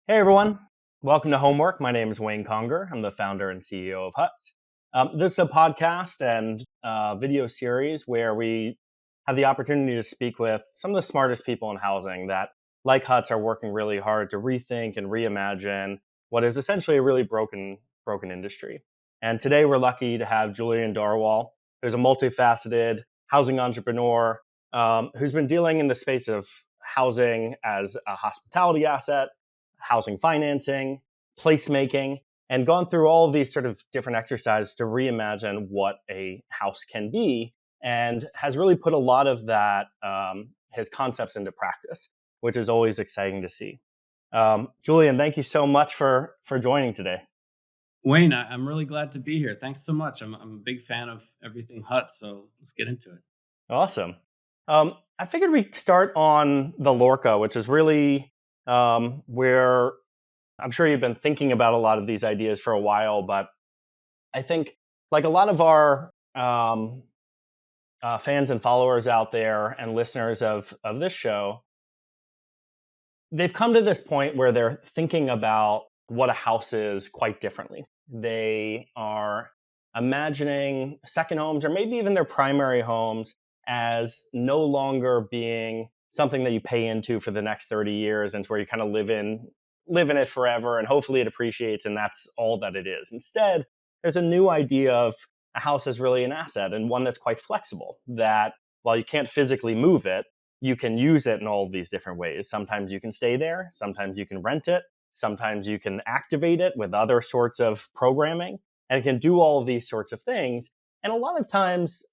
Hey everyone, welcome to Homework. My name is Wayne Congar. I'm the founder and CEO of Huts. This is a podcast and video series where we have the opportunity to speak with some of the smartest people in housing that, like Huts, are working really hard to rethink and reimagine what is essentially a really broken industry. And today we're lucky to have Julian Darwall, who's a multifaceted housing entrepreneur who's been dealing in the space of housing as a hospitality asset, housing financing, placemaking, and gone through all of these sort of different exercises to reimagine what a house can be, and has really put a lot of that his concepts into practice, which is always exciting to see. Julian, thank you so much for joining today. Wayne, I'm really glad to be here. Thanks so much. I'm a big fan of everything Hut, so let's get into it. Awesome. I figured we'd start on the Lorca, which is really where I'm sure you've been thinking about a lot of these ideas for a while, but I think, like a lot of our fans and followers out there and listeners of this show, they've come to this point where they're thinking about what a house is quite differently. They are imagining second homes or maybe even their primary homes as no longer being something that you pay into for the next 30 years and it's where you kind of live in it forever and hopefully it appreciates and that's all that it is. Instead, there's a new idea of a house as really an asset and one that's quite flexible, that while you can't physically move it, you can use it in all of these different ways. Sometimes you can stay there, sometimes you can rent it, sometimes you can activate it with other sorts of programming, and it can do all of these sorts of things. And a lot of times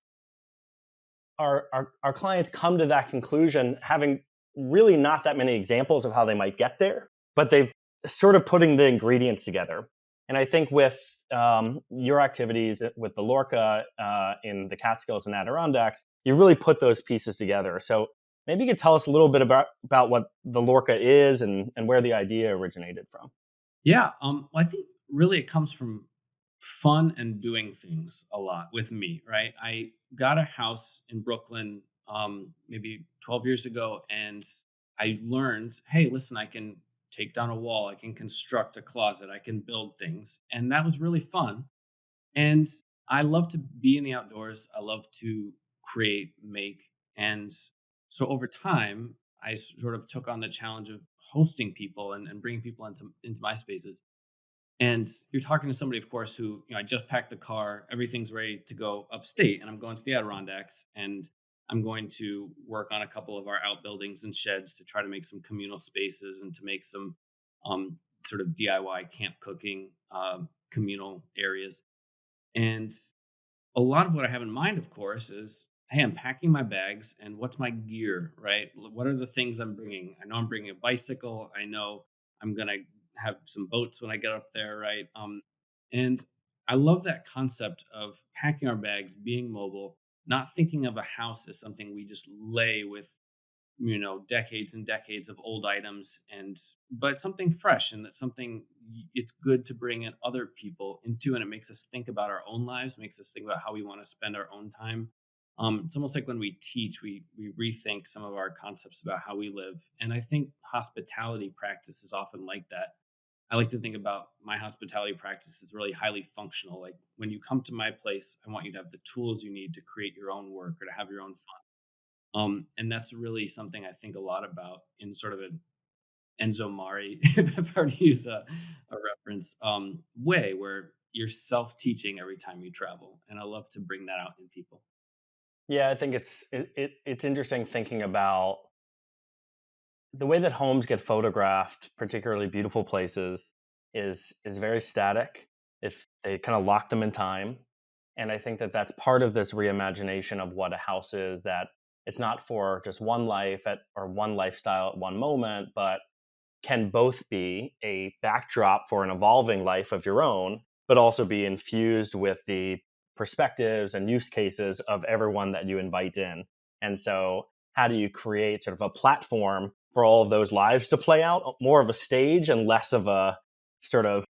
our clients come to that conclusion having really not that many examples of how they might get there, but they've sort of putting the ingredients together. And I think with your activities with the Lorca in the Catskills and Adirondacks, you really put those pieces together. So maybe you could tell us a little bit about what the Lorca is and where the idea originated from. Yeah, I think really it comes from fun and doing things a lot with me, right? I got a house in Brooklyn maybe 12 years ago, and I learned, hey, listen, I can take down a wall, I can construct a closet, I can build things, and that was really fun. And I love to be in the outdoors. I love to create, make. And so over time, I sort of took on the challenge of hosting people and bringing people into my spaces. And you're talking to somebody, of course, who, I just packed the car, everything's ready to go upstate, and I'm going to the Adirondacks, and I'm going to work on a couple of our outbuildings and sheds to try to make some communal spaces and to make some um, sort of DIY camp cooking communal areas. And a lot of what I have in mind, of course, is hey, I'm packing my bags and what's my gear, right? What are the things I'm bringing? I know I'm bringing a bicycle. I know I'm going to have some boats when I get up there, right? And I love that concept of packing our bags, being mobile, not thinking of a house as something we just lay with decades and decades of old items, and but something fresh, and that's something it's good to bring in other people into, and it makes us think about our own lives, makes us think about how we want to spend our own time. It's almost like when we teach, we rethink some of our concepts about how we live, and I think hospitality practice is often like that. I like to think about my hospitality practice as really highly functional. Like when you come to my place, I want you to have the tools you need to create your own work or to have your own fun. And that's really something I think a lot about in sort of an Enzo Mari, if I were to use a reference, way where you're self-teaching every time you travel. And I love to bring that out in people. Yeah, I think it's interesting thinking about the way that homes get photographed, particularly beautiful places, is very static. If they kind of lock them in time, and I think that that's part of this reimagination of what a house is. That it's not for just one life or one lifestyle at one moment, but can both be a backdrop for an evolving life of your own, but also be infused with the perspectives and use cases of everyone that you invite in. And so, how do you create sort of a platform for all of those lives to play out, more of a stage and less of a sort of,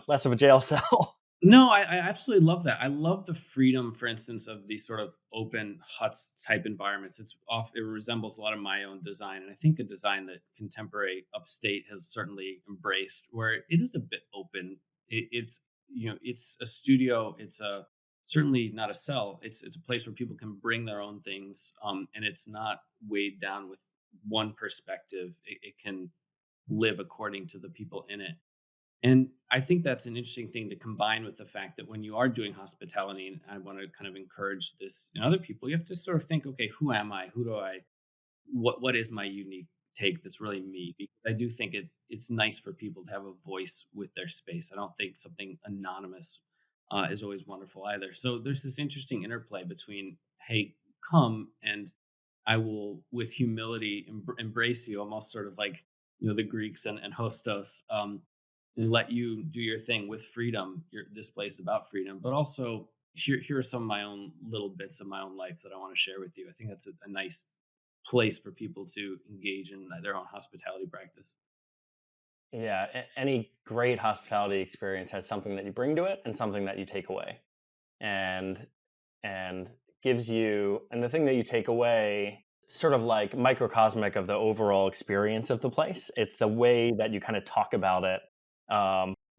less of a jail cell? No, I absolutely love that. I love the freedom, for instance, of these sort of open huts type environments. It resembles a lot of my own design, and I think a design that contemporary upstate has certainly embraced, where it is a bit open. It's it's a studio. It's a certainly not a cell. It's a place where people can bring their own things, and it's not weighed down with one perspective. It can live according to the people in it. And I think that's an interesting thing to combine with the fact that when you are doing hospitality, and I want to kind of encourage this in other people, you have to sort of think, okay, who am I? What is my unique take that's really me? Because I do think it's nice for people to have a voice with their space. I don't think something anonymous is always wonderful either. So there's this interesting interplay between, hey, come and I will, with humility, embrace you, almost sort of like the Greeks and hostos. And let you do your thing with freedom. This place is about freedom, but also here are some of my own little bits of my own life that I want to share with you. I think that's a nice place for people to engage in their own hospitality practice. Yeah, any great hospitality experience has something that you bring to it and something that you take away. And and gives you, and the thing that you take away sort of like microcosmic of the overall experience of the place. It's the way that you kind of talk about it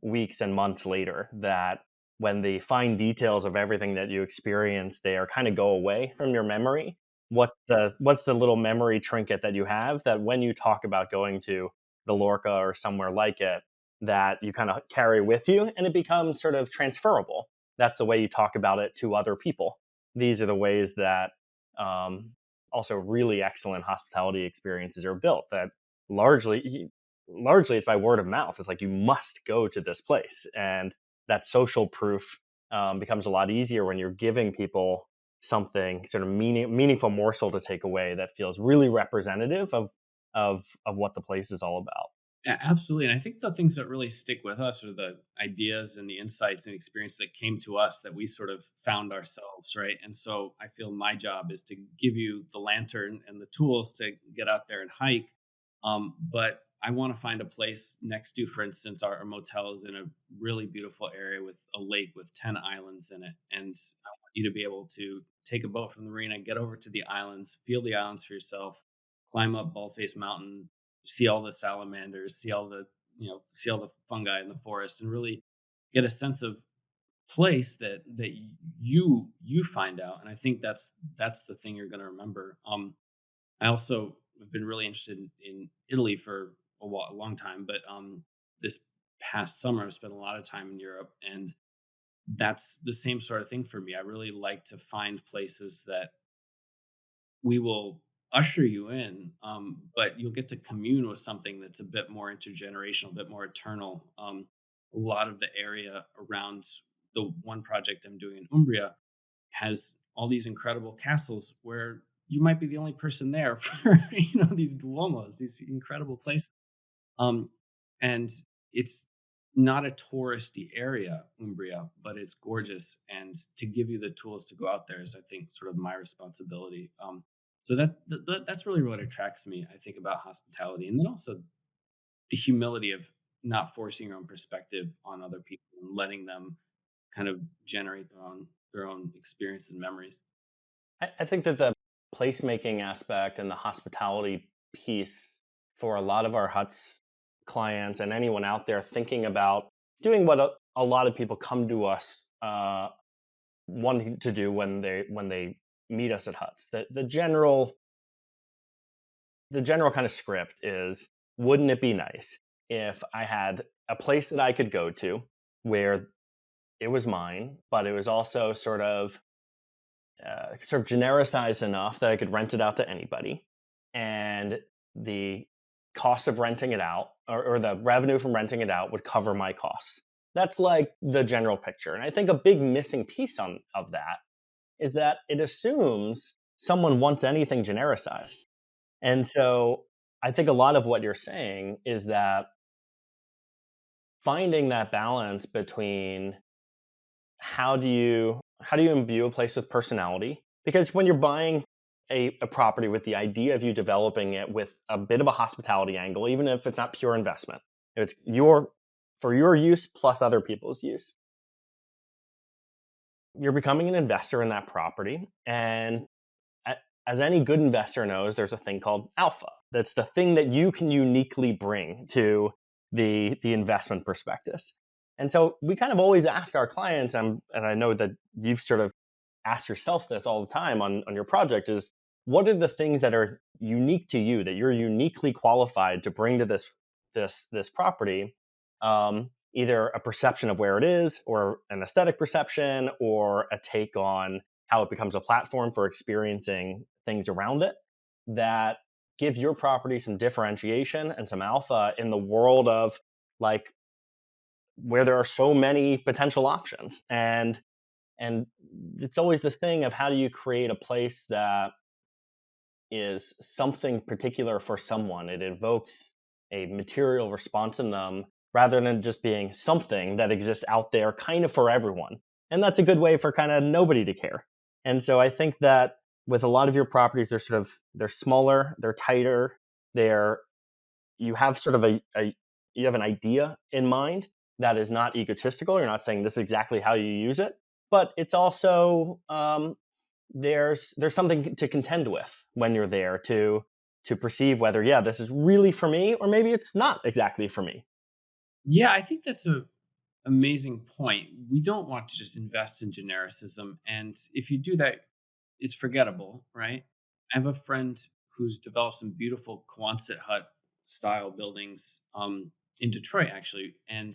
weeks and months later, that when the fine details of everything that you experience there kind of go away from your memory, what's the little memory trinket that you have that when you talk about going to the Lorca or somewhere like it, that you kind of carry with you, and it becomes sort of transferable. That's the way you talk about it to other people. These are the ways that um, also really excellent hospitality experiences are built. That largely, largely it's by word of mouth. It's like you must go to this place, and that social proof becomes a lot easier when you're giving people something sort of meaningful morsel to take away that feels really representative of what the place is all about. Yeah, absolutely. And I think the things that really stick with us are the ideas and the insights and experience that came to us that we sort of found ourselves, right? And so I feel my job is to give you the lantern and the tools to get out there and hike. But I want to find a place next to, for instance, our motel is in a really beautiful area with a lake with 10 islands in it. And I want you to be able to take a boat from the marina, get over to the islands, feel the islands for yourself, climb up Baldface Mountain, see all the salamanders, see all the fungi in the forest, and really get a sense of place that you find out. And I think that's the thing you're going to remember. I also have been really interested in Italy for a long time, but this past summer I've spent a lot of time in Europe, and that's the same sort of thing for me. I really like to find places that we will usher you in, but you'll get to commune with something that's a bit more intergenerational, a bit more eternal. A lot of the area around the one project I'm doing in Umbria has all these incredible castles where you might be the only person there for these duomos, these incredible places. Um, and it's not a touristy area, Umbria, but it's gorgeous. And to give you the tools to go out there is, I think, sort of my responsibility. So that's really what attracts me, I think, about hospitality, and then also the humility of not forcing your own perspective on other people and letting them kind of generate their own experience and memories. I think that the placemaking aspect and the hospitality piece for a lot of our huts clients and anyone out there thinking about doing what a lot of people come to us wanting to do when they meet us at huts. The general kind of script is, wouldn't it be nice if I had a place that I could go to where it was mine, but it was also sort of genericized enough that I could rent it out to anybody, and the cost of renting it out, or the revenue from renting it out, would cover my costs. That's like the general picture. And I think a big missing piece of that is that it assumes someone wants anything genericized. And so I think a lot of what you're saying is that finding that balance between how do you imbue a place with personality? Because when you're buying a property with the idea of you developing it with a bit of a hospitality angle, even if it's not pure investment, it's your for your use plus other people's use. you're becoming an investor in that property. And as any good investor knows, there's a thing called alpha. That's the thing that you can uniquely bring to the investment prospectus. And so we kind of always ask our clients, and I know that you've sort of asked yourself this all the time on your project, is what are the things that are unique to you, that you're uniquely qualified to bring to this property, either a perception of where it is, or an aesthetic perception, or a take on how it becomes a platform for experiencing things around it, that give your property some differentiation and some alpha in the world of, like, where there are so many potential options. And it's always this thing of, how do you create a place that is something particular for someone? It evokes a material response in them, rather than just being something that exists out there kind of for everyone. And that's a good way for kind of nobody to care. And so I think that with a lot of your properties, they're smaller, they're tighter, they're you have sort of you have an idea in mind that is not egotistical. You're not saying this is exactly how you use it, but it's also, there's something to contend with when you're there, to perceive whether, yeah, this is really for me, or maybe it's not exactly for me. Yeah, I think that's a amazing point. We don't want to just invest in genericism, and if you do that, it's forgettable, right? I have a friend who's developed some beautiful Quonset hut style buildings in Detroit, actually, and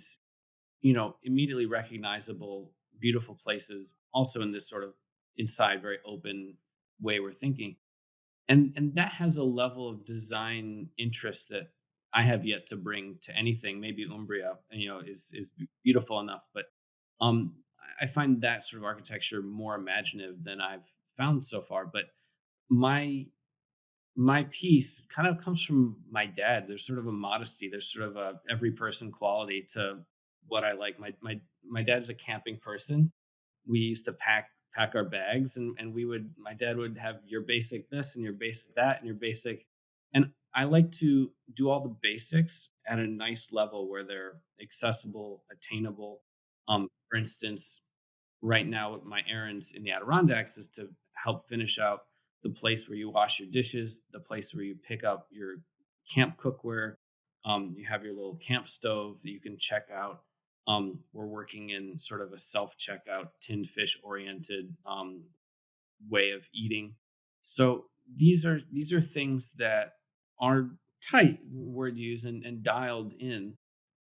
immediately recognizable, beautiful places. Also in this sort of inside, very open way we're thinking, and that has a level of design interest that I have yet to bring to anything. Maybe Umbria, is beautiful enough, but I find that sort of architecture more imaginative than I've found so far. But my my piece kind of comes from my dad. There's sort of a modesty. There's sort of a every person quality to what I like. My dad's a camping person. We used to pack our bags, and my dad would have your basic this and your basic that and your basic, and I like to do all the basics at a nice level where they're accessible, attainable. For instance, right now my errands in the Adirondacks is to help finish out the place where you wash your dishes, the place where you pick up your camp cookware. You have your little camp stove that you can check out. We're working in sort of a self checkout, tinned fish oriented way of eating. So these are things that are tight, word use, and dialed in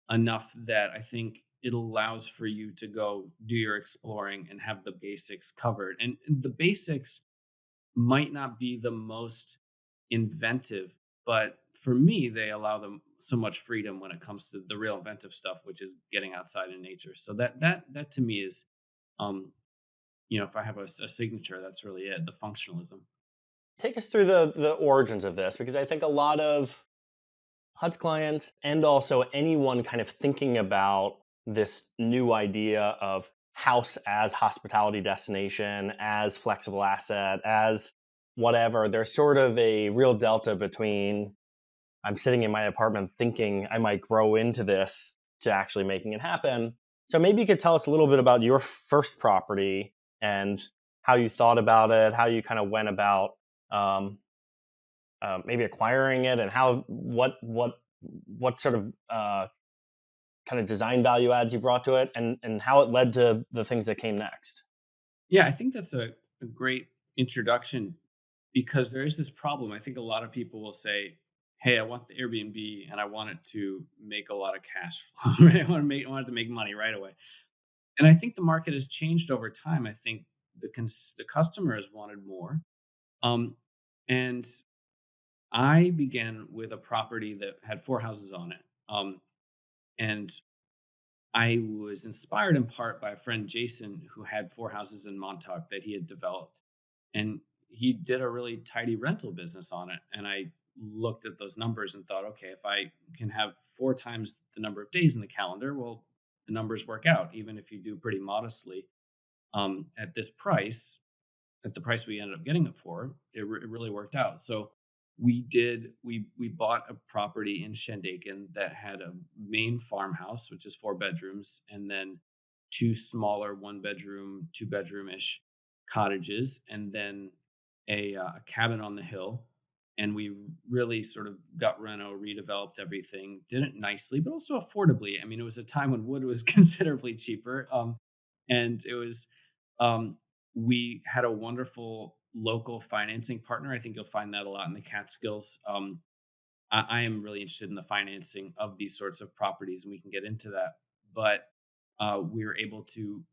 enough that I think it allows for you to go do your exploring and have the basics covered. And the basics might not be the most inventive, but for me, they allow them so much freedom when it comes to the real inventive stuff, which is getting outside in nature. So that to me is, um, if I have a signature, that's really it. The functionalism. Take us through the origins of this, because I think a lot of HUD's clients, and also anyone kind of thinking about this new idea of house as hospitality destination, as flexible asset, as whatever, there's sort of a real delta between, I'm sitting in my apartment thinking I might grow into this, to actually making it happen. So maybe you could tell us a little bit about your first property, and how you thought about it, how you kind of went about, um, maybe acquiring it, and how what sort of, kind of design value adds you brought to it, and how it led to the things that came next. Yeah, I think that's a great introduction because there is this problem. I think a lot of people will say, "Hey, I want the Airbnb and I want it to make a lot of cash flow. Right? I want it to make money right away." And I think the market has changed over time. I think the customer has wanted more. Um, and I began with a property that had four houses on it. And I was inspired in part by a friend, Jason, who had four houses in Montauk that he had developed. And he did a really tidy rental business on it. And I looked at those numbers and thought, okay, if I can have four times the number of days in the calendar, well, the numbers work out, even if you do pretty modestly at this price, at the price we ended up getting it for, it really worked out. So we bought a property in Shandaken that had a main farmhouse, which is four bedrooms, and then two smaller one bedroom, two bedroom ish cottages, and then a cabin on the hill. And we really sort of gut reno, redeveloped everything, did it nicely, but also affordably. I mean, it was a time when wood was considerably cheaper. And it was, um, we had a wonderful local financing partner. I think you'll find that a lot in the Catskills. I am really interested in the financing of these sorts of properties, and we can get into that. But we were able to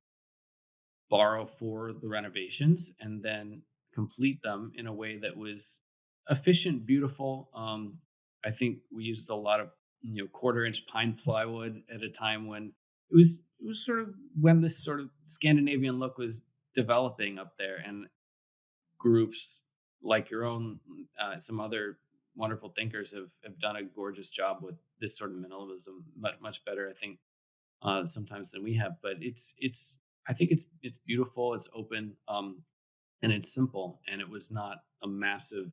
borrow for the renovations and then complete them in a way that was efficient, beautiful. I think we used a lot of quarter-inch pine plywood at a time when it was sort of when this sort of Scandinavian look was developing up there, and groups like your own, some other wonderful thinkers have done a gorgeous job with this sort of minimalism, much better, I think, sometimes than we have. But it's I think it's beautiful, it's open, and it's simple, and it was not a massive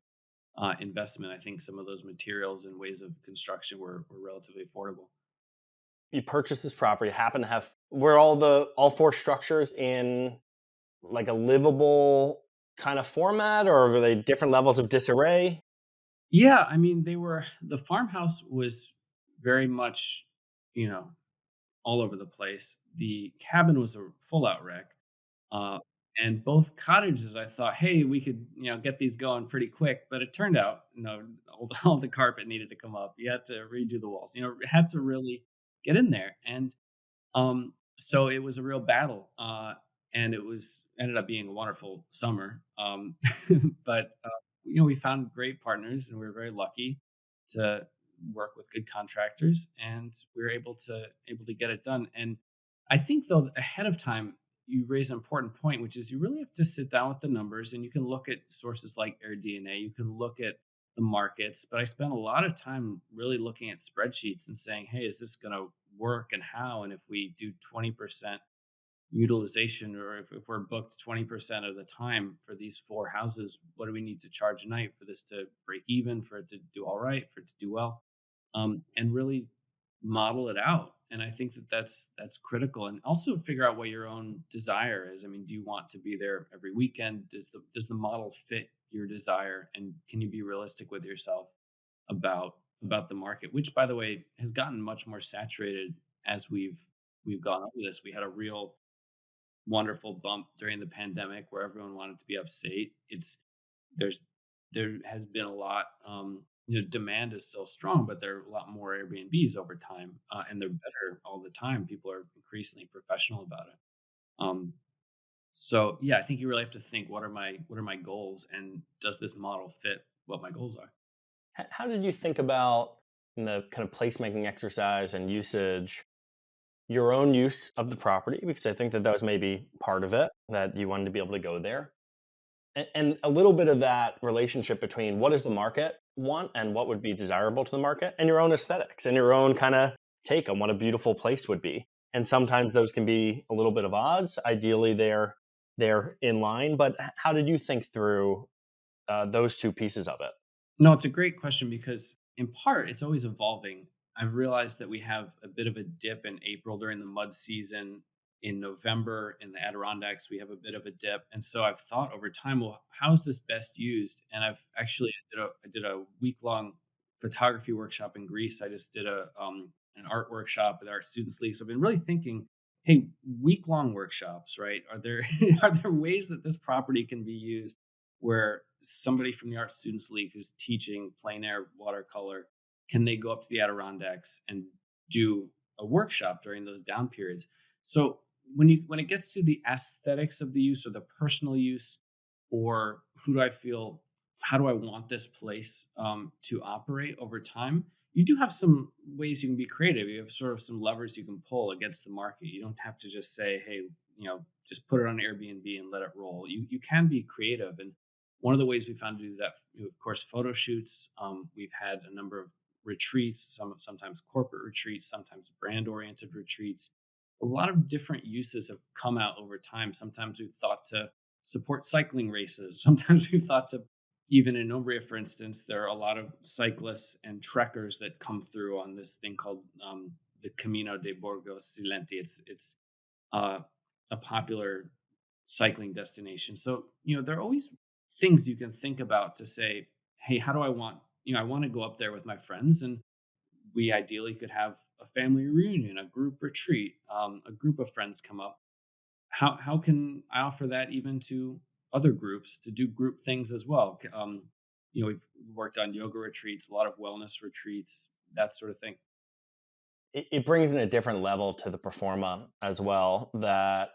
investment. I think some of those materials and ways of construction were relatively affordable. You purchased this property, happen to have were all four structures in like a livable kind of format, or were they different levels of disarray? Yeah, I mean, the farmhouse was very much, you know, all over the place. The cabin was a full out wreck. Uh, and both cottages, I thought, hey, we could, get these going pretty quick. But it turned out, all the carpet needed to come up. You had to redo the walls. Had to really get in there. And so it was a real battle, and it was ended up being a wonderful summer. But we found great partners, and we were very lucky to work with good contractors, and we were able to get it done. And I think though ahead of time, you raise an important point, which is you really have to sit down with the numbers, and you can look at sources like AirDNA, you can look at the markets, but I spent a lot of time really looking at spreadsheets and saying, hey, is this going to work and how? And if we do 20% utilization, or if we're booked 20% of the time for these four houses, what do we need to charge a night for this to break even, for it to do all right, for it to do well? And really model it out. And I think that that's critical, and also figure out what your own desire is. I mean, do you want to be there every weekend? Does the model fit your desire, and can you be realistic with yourself about the market, which, by the way, has gotten much more saturated as we've gone over this. We had a real wonderful bump during the pandemic where everyone wanted to be upstate. There's there has been a lot, demand is still strong, but there are a lot more Airbnbs over time, and they're better all the time. People are increasingly professional about it. Um, so yeah, I think you really have to think, what are my goals, and does this model fit what my goals are? How did you think about in the kind of placemaking exercise and usage your own use of the property? Because I think that that was maybe part of it, that you wanted to be able to go there. And a little bit of that relationship between what does the market want and what would be desirable to the market, and your own aesthetics and your own kind of take on what a beautiful place would be. And sometimes those can be a little bit of odds. Ideally, they're in line. But how did you think through those two pieces of it? No, it's a great question because in part it's always evolving. I've realized that we have a bit of a dip in April during the mud season. In November in the Adirondacks, we have a bit of a dip. And so I've thought over time, well, how is this best used? And I've actually I did a week long photography workshop in Greece. I just did an art workshop with Art Students League. So I've been really thinking, hey, week long workshops, right? Are there are there ways that this property can be used where somebody from the Art Students League who's teaching plein air watercolor, can they go up to the Adirondacks and do a workshop during those down periods? So when it gets to the aesthetics of the use, or the personal use, or who do I feel, how do I want this place to operate over time? You do have some ways you can be creative. You have sort of some levers you can pull against the market. You don't have to just say, hey, just put it on Airbnb and let it roll. You can be creative, and one of the ways we found to do that, of course, photo shoots. We've had a number of retreats, sometimes corporate retreats, sometimes brand oriented retreats. A lot of different uses have come out over time. Sometimes we've thought to support cycling races. Sometimes we've thought to, even in Umbria, for instance, there are a lot of cyclists and trekkers that come through on this thing called the Camino de Borgo Silenti. It's uh, a popular cycling destination. So, there are always things you can think about to say, hey, how do I want, I want to go up there with my friends, and we ideally could have a family reunion, a group retreat, a group of friends come up. How can I offer that even to other groups to do group things as well? We've worked on yoga retreats, a lot of wellness retreats, that sort of thing. It brings in a different level to the performa as well. That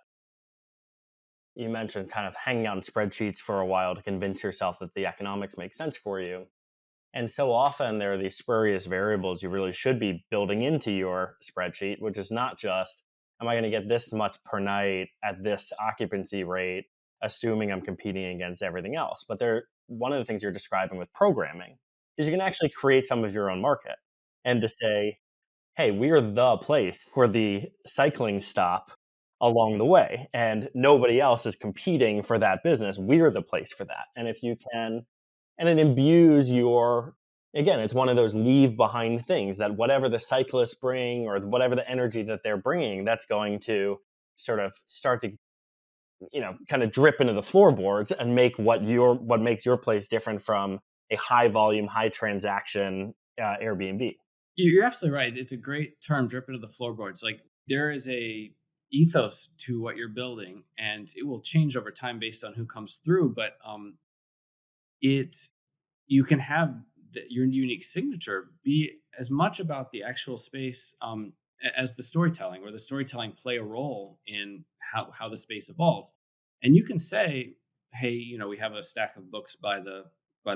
you mentioned kind of hanging on spreadsheets for a while to convince yourself that the economics make sense for you. And so often there are these spurious variables you really should be building into your spreadsheet, which is not just, am I going to get this much per night at this occupancy rate, assuming I'm competing against everything else. But one of the things you're describing with programming is you can actually create some of your own market and to say, hey, we're the place for the cycling stop along the way, and nobody else is competing for that business. We're the place for that. And if you can, and it imbues your, again, it's one of those leave behind things that whatever the cyclists bring or whatever the energy that they're bringing, that's going to sort of start to, kind of drip into the floorboards and make what makes your place different from a high volume, high transaction Airbnb. You're absolutely right. It's a great term, drip into the floorboards. Like, there is a ethos to what you're building, and it will change over time based on who comes through. But it you can have your unique signature be as much about the actual space, as the storytelling, or the storytelling play a role in how the space evolves. And you can say, hey, we have a stack of books by the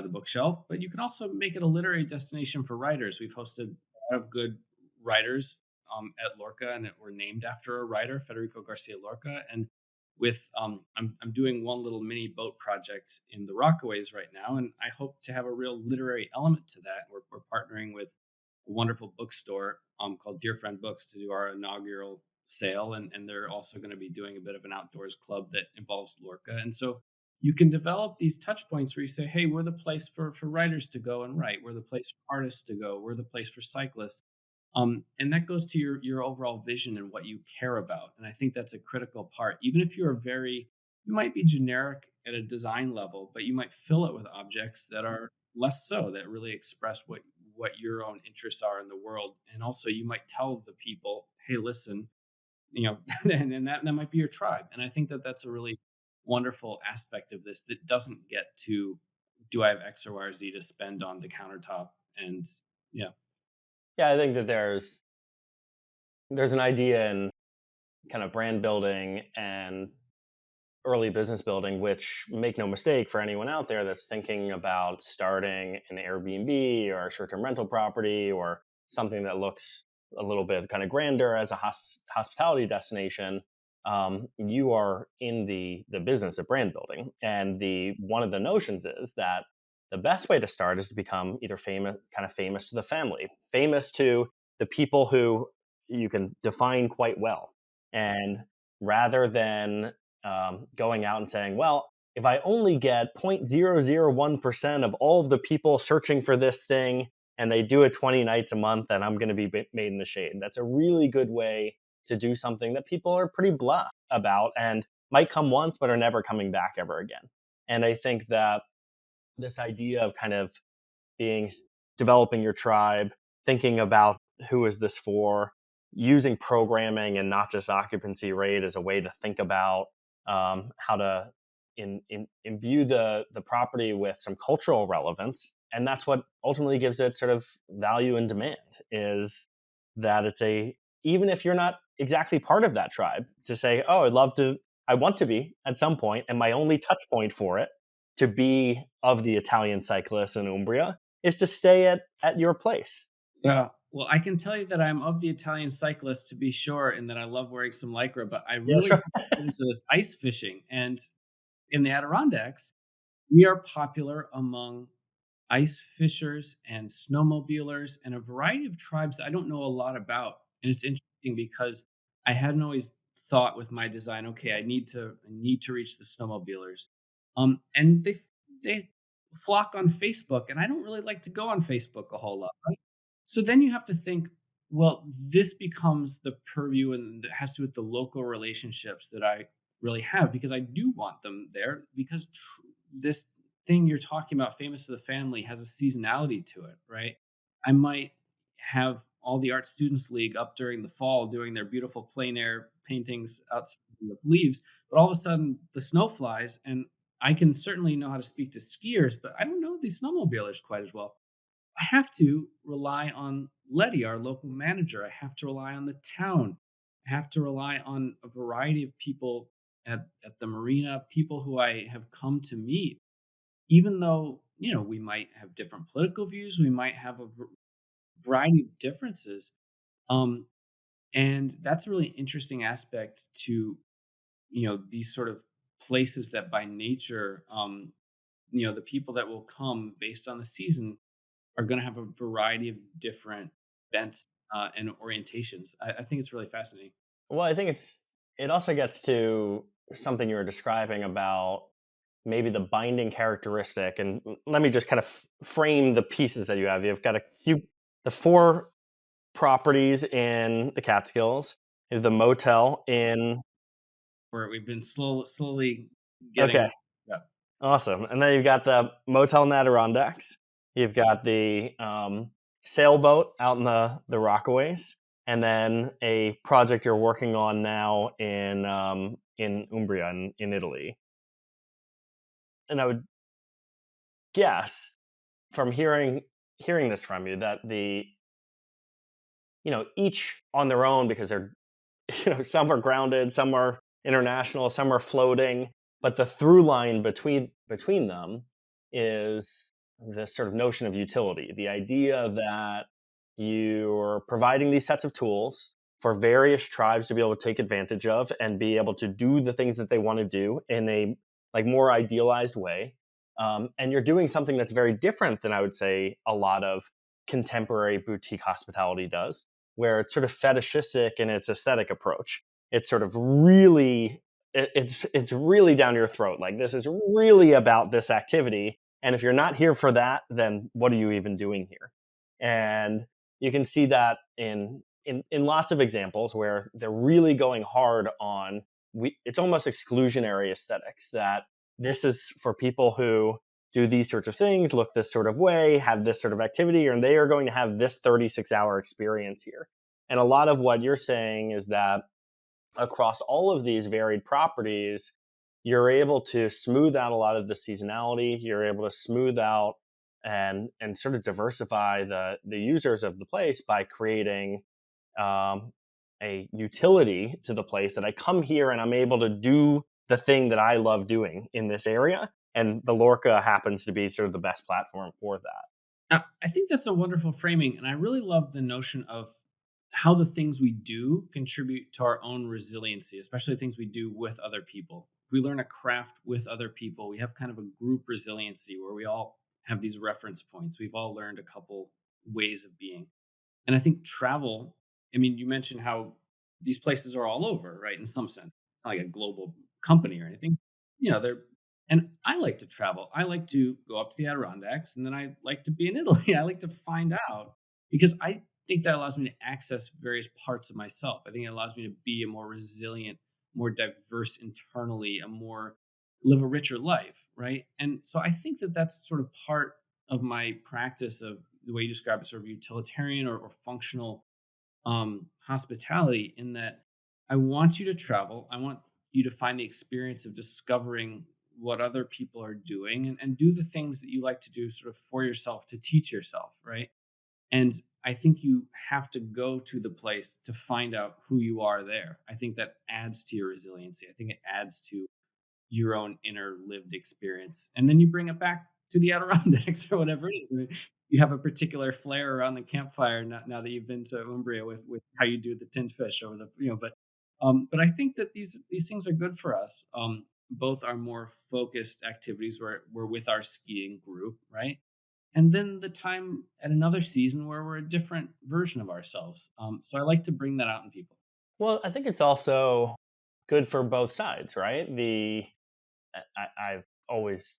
bookshelf, but you can also make it a literary destination for writers. We've hosted a lot of good writers at Lorca, and that were named after a writer, Federico Garcia Lorca. And I'm doing one little mini boat project in the Rockaways right now, and I hope to have a real literary element to that. We're partnering with a wonderful bookstore called Dear Friend Books to do our inaugural sale, and they're also going to be doing a bit of an outdoors club that involves Lorca. And so you can develop these touch points where you say, hey, we're the place for writers to go and write. We're the place for artists to go. We're the place for cyclists. And that goes to your overall vision and what you care about. And I think that's a critical part. Even if you might be generic at a design level, but you might fill it with objects that are less so, that really express what your own interests are in the world. And also, you might tell the people, hey, listen, and that might be your tribe. And I think that that's a really wonderful aspect of this that doesn't get to, do I have X or Y or Z to spend on the countertop? And yeah. Yeah, I think that there's an idea in kind of brand building and early business building, which, make no mistake, for anyone out there that's thinking about starting an Airbnb or a short-term rental property or something that looks a little bit kind of grander as a hospitality destination, you are in the business of brand building. And the one of the notions is that the best way to start is to become either famous to the family, famous to the people who you can define quite well, and rather than going out and saying, well, if I only get 0.001% of all of the people searching for this thing and they do it 20 nights a month, then I'm going to be made in the shade. That's a really good way to do something that people are pretty blah about and might come once but are never coming back ever again. And I think that this idea of kind of being developing your tribe, thinking about who is this for, using programming and not just occupancy rate as a way to think about how to imbue the property with some cultural relevance. And that's what ultimately gives it sort of value and demand, is that it's a, even if you're not exactly part of that tribe, to say, oh, I want to be at some point, and my only touch point for it to be of the Italian cyclists in Umbria is to stay at your place. Yeah. Well, I can tell you that I'm of the Italian cyclist, to be sure, and that I love wearing some lycra, but I Yeah, really sure. have to get into this ice fishing. And in the Adirondacks, we are popular among ice fishers and snowmobilers and a variety of tribes that I don't know a lot about. And it's interesting because I hadn't always thought with my design, okay, I need to reach the snowmobilers. And they flock on Facebook, and I don't really like to go on Facebook a whole lot, right? So then you have to think, Well, this becomes the purview and it has to do with the local relationships that I really have because I do want them there because this thing you're talking about, famous to the family, has a seasonality to it, right? I might have all the Art Students League up during the fall doing their beautiful plein air paintings outside with leaves, but all of a sudden the snow flies, and I can certainly know how to speak to skiers, but I don't know these snowmobilers quite as well. I have to rely on Letty, our local manager. I have to rely on the town. I have to rely on a variety of people at the marina, people who I have come to meet, even though, we might have different political views, we might have a variety of differences. Um, and that's a really interesting aspect to, these sort of places that by nature, the people that will come based on the season are going to have a variety of different bents and orientations. I think it's really fascinating. Well, I think it also gets to something you were describing about maybe the binding characteristic. And let me just kind of frame the pieces that you have. You've got the four properties in the Catskills, you have the motel in. Where we've been slowly Okay, getting. Yeah. awesome. And then you've got the motel in the Adirondacks. You've got the sailboat out in the Rockaways, and then a project you're working on now in Umbria in Italy. And I would guess from hearing this from you that each on their own, because they're some are grounded, some are international, some are floating, but the through line between them is this sort of notion of utility, the idea that you're providing these sets of tools for various tribes to be able to take advantage of and be able to do the things that they want to do in a like more idealized way. And you're doing something that's very different than I would say a lot of contemporary boutique hospitality does, where it's sort of fetishistic in its aesthetic approach. It's sort of really it's really down your throat. Like, this is really about this activity, and if you're not here for that, then what are you even doing here? And you can see that in lots of examples where they're really going hard on it's almost exclusionary aesthetics, that this is for people who do these sorts of things, look this sort of way, have this sort of activity, and they are going to have this 36-hour experience here. And a lot of what you're saying is that across all of these varied properties, you're able to smooth out a lot of the seasonality. You're able to smooth out and sort of diversify the users of the place by creating um, a utility to the place, that I come here and I'm able to do the thing that I love doing in this area. And the Lorca happens to be sort of the best platform for that. I think that's a wonderful framing, and I really love the notion of how the things we do contribute to our own resiliency, especially things we do with other people. We learn a craft with other people. We have kind of a group resiliency where we all have these reference points. We've all learned a couple ways of being. And I think travel, I mean, you mentioned how these places are all over, right? In some sense, it's not like a global company or anything. They're, and I like to travel. I like to go up to the Adirondacks, and then I like to be in Italy. I like to find out because I think that allows me to access various parts of myself. I think it allows me to be a more resilient, more diverse internally, live a richer life, right? And so I think that that's sort of part of my practice of the way you describe it, sort of utilitarian or functional hospitality, in that I want you to travel. I want you to find the experience of discovering what other people are doing and do the things that you like to do sort of for yourself to teach yourself, right? And I think you have to go to the place to find out who you are there. I think that adds to your resiliency. I think it adds to your own inner lived experience. And then you bring it back to the Adirondacks or whatever it is. I mean, you have a particular flair around the campfire now that you've been to Umbria with how you do the tinned fish over but I think that these things are good for us. Both are more focused activities where we're with our skiing group, right? And then the time at another season where we're a different version of ourselves. So I like to bring that out in people. Well, I think it's also good for both sides, right? I've always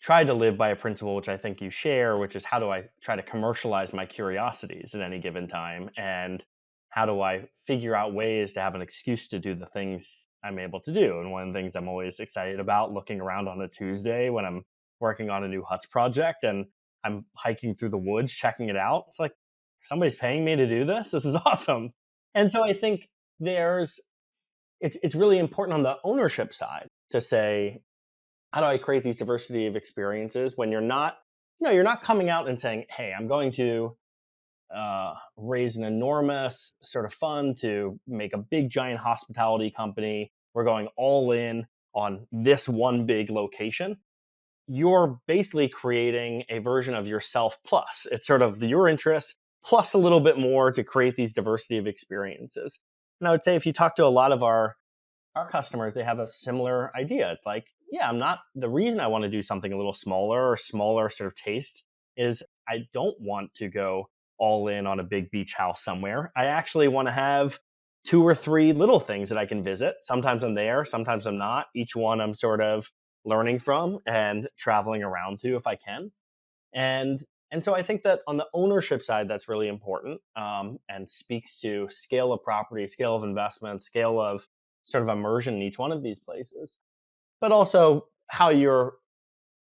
tried to live by a principle which I think you share, which is how do I try to commercialize my curiosities at any given time? And how do I figure out ways to have an excuse to do the things I'm able to do? And one of the things I'm always excited about looking around on a Tuesday when I'm working on a new huts project and I'm hiking through the woods, checking it out. It's like somebody's paying me to do this. This is awesome. And so I think there's it's really important on the ownership side to say, how do I create these diversity of experiences when you're not, you're not coming out and saying, hey, I'm going to raise an enormous sort of fund to make a big giant hospitality company. We're going all in on this one big location. You're basically creating a version of yourself plus. It's sort of your interest plus a little bit more to create these diversity of experiences. And I would say if you talk to a lot of our customers, they have a similar idea. It's like, yeah, I'm not, the reason I want to do something a little smaller or smaller sort of taste is I don't want to go all in on a big beach house somewhere. I actually want to have two or three little things that I can visit. Sometimes I'm there, sometimes I'm not. Each one I'm sort of learning from and traveling around to if I can. And and so I think that on the ownership side, that's really important, and speaks to scale of property, scale of investment, scale of sort of immersion in each one of these places, but also how you're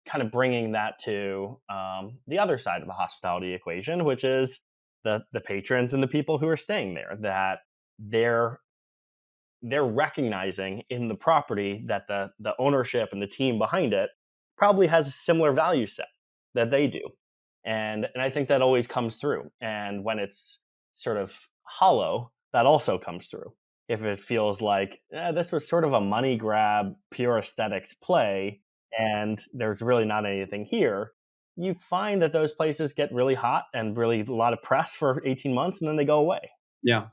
kind of bringing that to the other side of the hospitality equation, which is the patrons and the people who are staying there. That they're they're recognizing in the property that the ownership and the team behind it probably has a similar value set that they do. And I think that always comes through. And when it's sort of hollow, that also comes through. If it feels like this was sort of a money grab, pure aesthetics play, and there's really not anything here, you find that those places get really hot and really a lot of press for 18 months and then they go away. Yeah.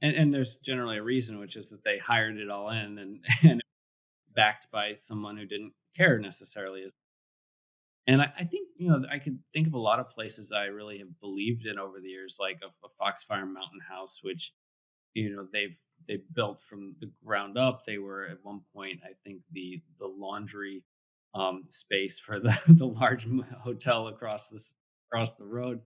And there's generally a reason, which is that they hired it all in and and backed by someone who didn't care necessarily. And I think, I could think of a lot of places that I really have believed in over the years, like a Foxfire Mountain House, which, they've built from the ground up. They were at one point, I think, the laundry space for the the large hotel across the road.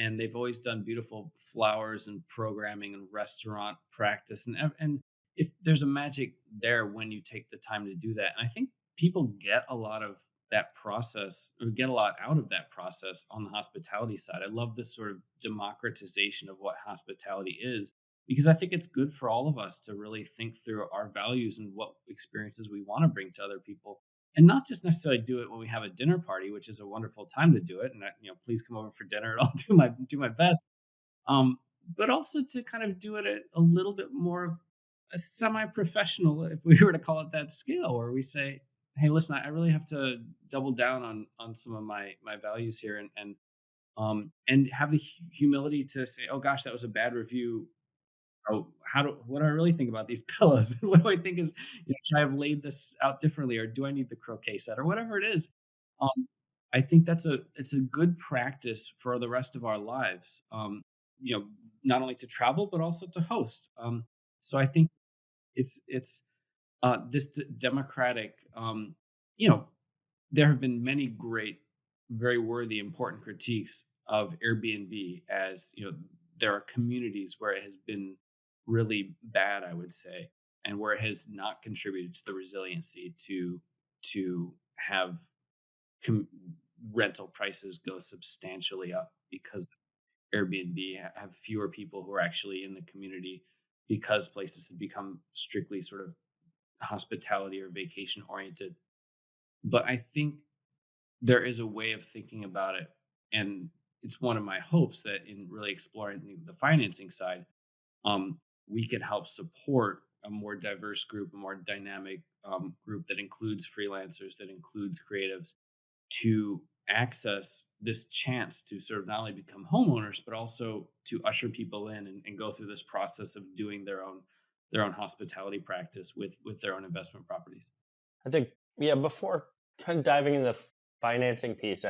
And they've always done beautiful flowers and programming and restaurant practice, and if there's a magic there when you take the time to do that. And I think people get a lot of that process, or get a lot out of that process on the hospitality side. I love this sort of democratization of what hospitality is, because I think it's good for all of us to really think through our values and what experiences we want to bring to other people, and not just necessarily do it when we have a dinner party, which is a wonderful time to do it. And please come over for dinner. And I'll do my best. Um, but also to kind of do it at a little bit more of a semi-professional, if we were to call it that, scale, where we say, "Hey, listen, I really have to double down on some of my values here, and have the humility to say, oh gosh, that was a bad review. Oh, what do I really think about these pillows? What do I think is, should I have laid this out differently, or do I need the croquet set, or whatever it is?" Um, I think it's a good practice for the rest of our lives. You know, not only to travel but also to host. So I think it's this democratic. You know, there have been many great, very worthy, important critiques of Airbnb, as there are communities where it has been really bad, I would say, and where it has not contributed to the resiliency to have com- rental prices go substantially up, because Airbnb have fewer people who are actually in the community, because places have become strictly sort of hospitality or vacation oriented. But I think there is a way of thinking about it, and it's one of my hopes that in really exploring the financing side, we could help support a more diverse group, a more dynamic group that includes freelancers, that includes creatives, to access this chance to sort of not only become homeowners, but also to usher people in, and go through this process of doing their own hospitality practice with their own investment properties. I think, yeah, before kind of diving into the financing piece,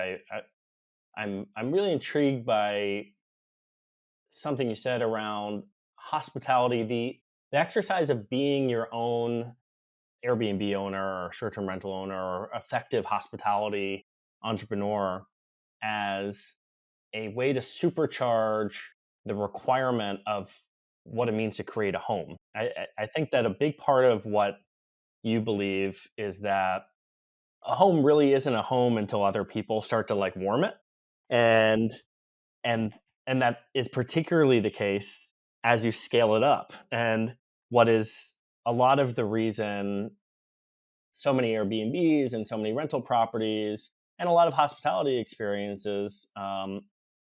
I'm really intrigued by something you said around hospitality, the exercise of being your own Airbnb owner or short-term rental owner or effective hospitality entrepreneur as a way to supercharge the requirement of what it means to create a home. I think that a big part of what you believe is that a home really isn't a home until other people start to like warm it, and and and that is particularly the case as you scale it up. And what is a lot of the reason so many Airbnbs and so many rental properties and a lot of hospitality experiences,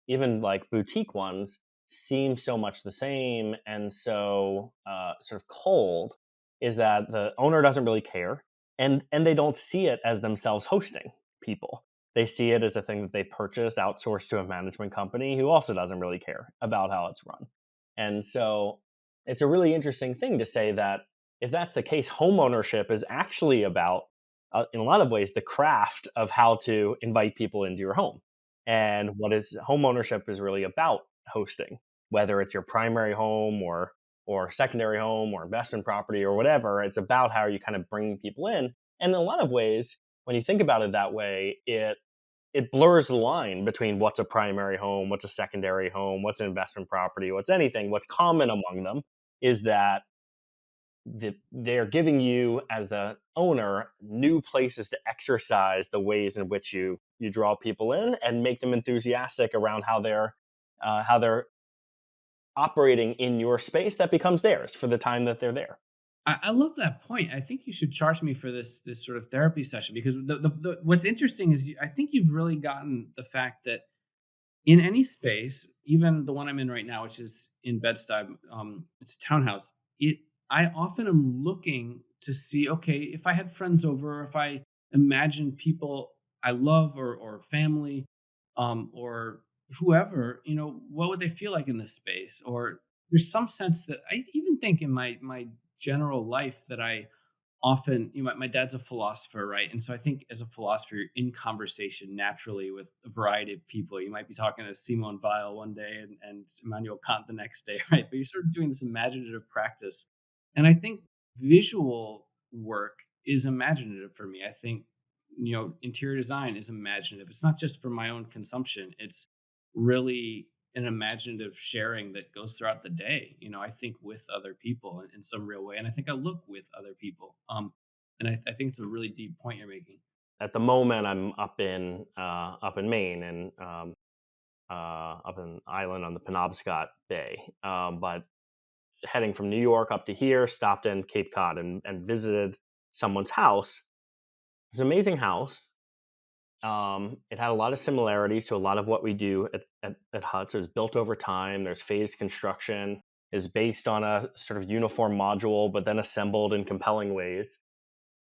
even like boutique ones, seem so much the same and so sort of cold, is that the owner doesn't really care, and they don't see it as themselves hosting people. They see it as a thing that they purchased, outsourced to a management company who also doesn't really care about how it's run. And so it's a really interesting thing to say that if that's the case, home ownership is actually about, in a lot of ways, the craft of how to invite people into your home. And what is home ownership is really about hosting, whether it's your primary home or secondary home or investment property or whatever. It's about how you kind of bring people in. And in a lot of ways, when you think about it that way, it blurs the line between what's a primary home, what's a secondary home, what's an investment property, what's anything. What's common among them is that they're giving you as the owner new places to exercise the ways in which you draw people in and make them enthusiastic around how they're operating in your space that becomes theirs for the time that they're there. I love that point. I think you should charge me for this sort of therapy session because what's interesting is I think you've really gotten the fact that in any space, even the one I'm in right now, which is in Bed-Stuy, it's a townhouse. It I often am looking to see, okay, if I had friends over, if I imagine people I love or family, or whoever, what would they feel like in this space? Or there's some sense that I even think in my general life that I often, my dad's a philosopher, right? And so I think as a philosopher, you're in conversation naturally with a variety of people. You might be talking to Simone Weil one day and Immanuel Kant the next day, right? But you're sort of doing this imaginative practice. And I think visual work is imaginative for me. I think, interior design is imaginative. It's not just for my own consumption. It's really an imaginative sharing that goes throughout the day. I think with other people in some real way, and I think I look with other people. And I think it's a really deep point you're making. At the moment, I'm up in Maine and up in island on the Penobscot Bay, but heading from New York up to here, stopped in Cape Cod and visited someone's house. It's an amazing house. It had a lot of similarities to a lot of what we do at Huts. It was built over time. There's phased construction. Is based on a sort of uniform module, but then assembled in compelling ways.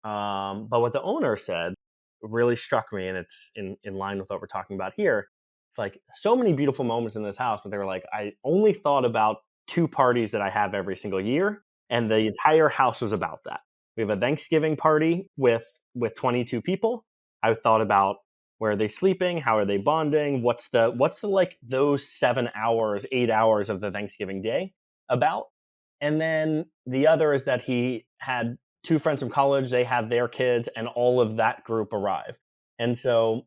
But what the owner said really struck me, and it's in line with what we're talking about here. Like so many beautiful moments in this house, but they were like, I only thought about two parties that I have every single year, and the entire house was about that. We have a Thanksgiving party with 22 people. I thought about where are they sleeping, how are they bonding, what's the like those 7 hours, 8 hours of the Thanksgiving day about. And then the other is that he had two friends from college, they have their kids, and all of that group arrive. And so,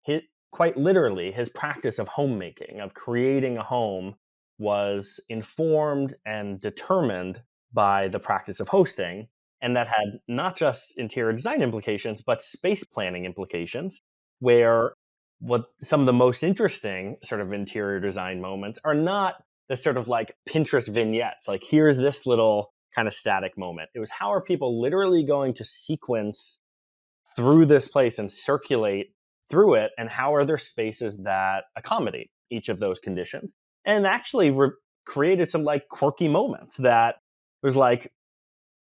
his, quite literally, his practice of homemaking, of creating a home, was informed and determined by the practice of hosting. And that had not just interior design implications, but space planning implications, where what some of the most interesting sort of interior design moments are not the sort of like Pinterest vignettes, like here's this little kind of static moment. It was how are people literally going to sequence through this place and circulate through it, and how are there spaces that accommodate each of those conditions, and actually created some like quirky moments that was like,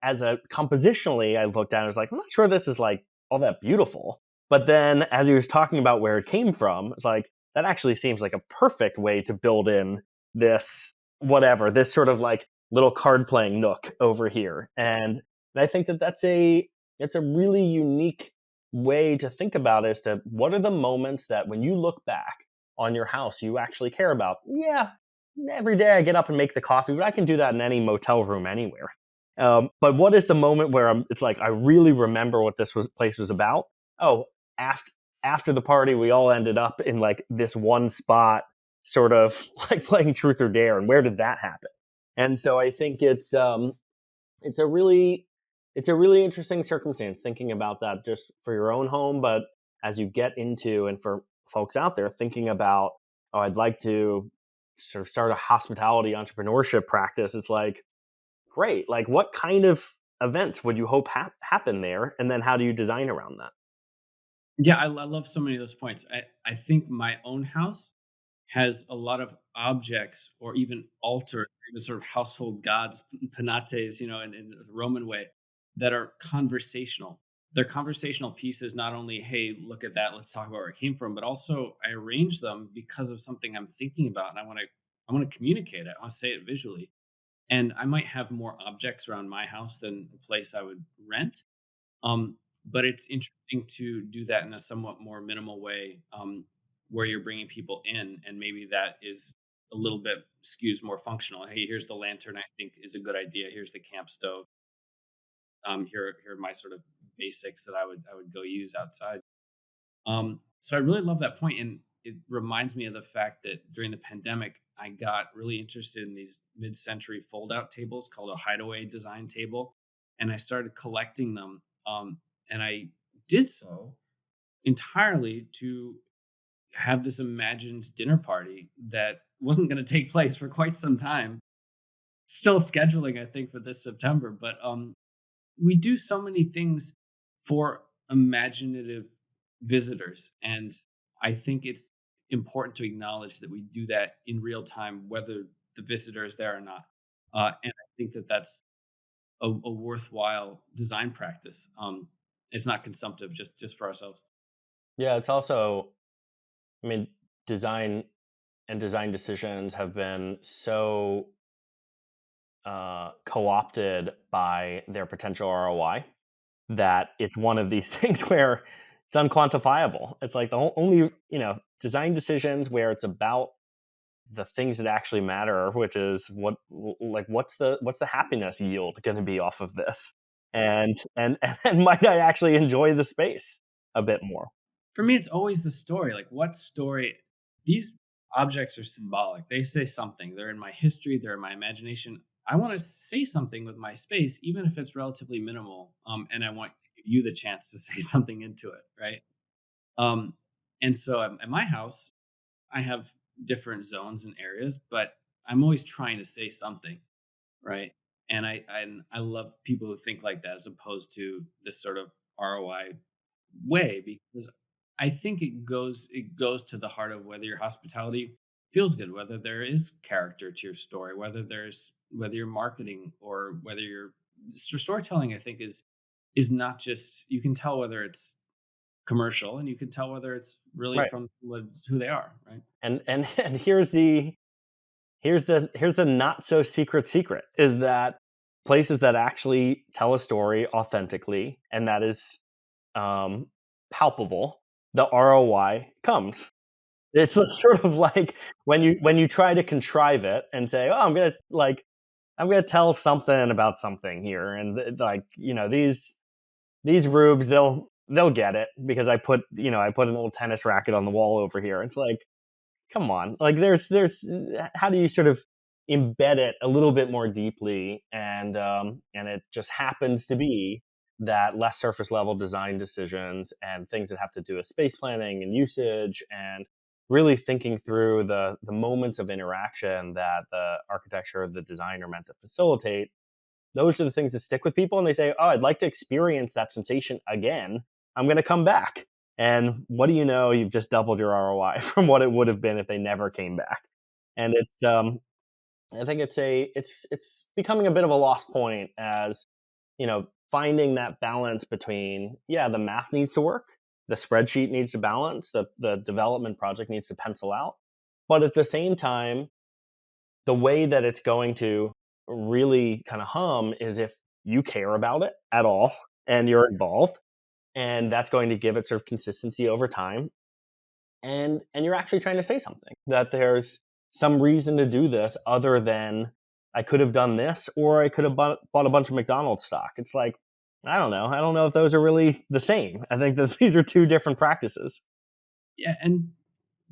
as a compositionally, I looked at it, I was like, I'm not sure this is like all that beautiful. But then as he was talking about where it came from, it's like, that actually seems like a perfect way to build in this, whatever, this sort of like little card playing nook over here. And I think that it's a really unique way to think about it, as to what are the moments that when you look back on your house, you actually care about. Yeah, every day I get up and make the coffee, but I can do that in any motel room anywhere. But what is the moment where it's like I really remember what place was about? Oh, after the party, we all ended up in like this one spot, sort of like playing truth or dare, and where did that happen? And so I think it's a really it's a really interesting circumstance thinking about that just for your own home, but as you get into and for folks out there thinking about, oh, I'd like to sort of start a hospitality entrepreneurship practice, it's like great. Like, what kind of events would you hope happen there? And then how do you design around that? Yeah, I love so many of those points. I think my own house has a lot of objects or even altars, even sort of household gods, penates, in the Roman way, that are conversational. They're conversational pieces, not only, hey, look at that, let's talk about where it came from, but also I arrange them because of something I'm thinking about and I want to communicate it. I want to say it visually. And I might have more objects around my house than a place I would rent. But it's interesting to do that in a somewhat more minimal way, where you're bringing people in, and maybe that is a little bit skews more functional. Hey, here's the lantern. I think is a good idea. Here's the camp stove. Here are my sort of basics that I would go use outside. So I really love that point, and it reminds me of the fact that during the pandemic, I got really interested in these mid-century fold-out tables called a hideaway design table, and I started collecting them. And I did so entirely to have this imagined dinner party that wasn't going to take place for quite some time. Still scheduling, I think, for this September, but we do so many things for imaginative visitors. And I think it's important to acknowledge that we do that in real time, whether the visitor is there or not. And I think that that's a worthwhile design practice. It's not consumptive just for ourselves. Yeah, it's also, I mean, design and design decisions have been so co-opted by their potential ROI that it's one of these things where it's unquantifiable. It's like the only, design decisions where it's about the things that actually matter, which is what's the happiness yield going to be off of this, and and might I actually enjoy the space a bit more? For me, it's always the story. Like, what story? These objects are symbolic. They say something. They're in my history. They're in my imagination. I want to say something with my space, even if it's relatively minimal. And I want you the chance to say something into it, right? Um, and so at my house, I have different zones and areas, but I'm always trying to say something, right? And I love people who think like that as opposed to this sort of ROI way, because I think it goes to the heart of whether your hospitality feels good, whether there is character to your story, whether you're marketing or whether you're storytelling. I think is not just, you can tell whether it's commercial and you can tell whether it's really Right. from who they are, right? And here's the not so secret is that places that actually tell a story authentically and that is um, palpable, the ROI comes. It's sort of like when you try to contrive it and say, "Oh, I'm gonna tell something about something here," and like these rubes, they'll get it because I put an old tennis racket on the wall over here. It's like, come on, like there's how do you sort of embed it a little bit more deeply, and it just happens to be that less surface level design decisions and things that have to do with space planning and usage and really thinking through the moments of interaction that the architecture or the design are meant to facilitate. Those are the things that stick with people, and they say, "Oh, I'd like to experience that sensation again. I'm going to come back." And what do you know? You've just doubled your ROI from what it would have been if they never came back. And I think it's becoming a bit of a lost point as finding that balance between, yeah, the math needs to work, the spreadsheet needs to balance, the development project needs to pencil out, but at the same time, the way that it's going to really kind of hum is if you care about it at all and you're involved, and that's going to give it sort of consistency over time, and you're actually trying to say something, that there's some reason to do this other than I could have done this, or I could have bought a bunch of McDonald's stock. It's like, I don't know. I don't know if those are really the same. I think that these are two different practices. Yeah, and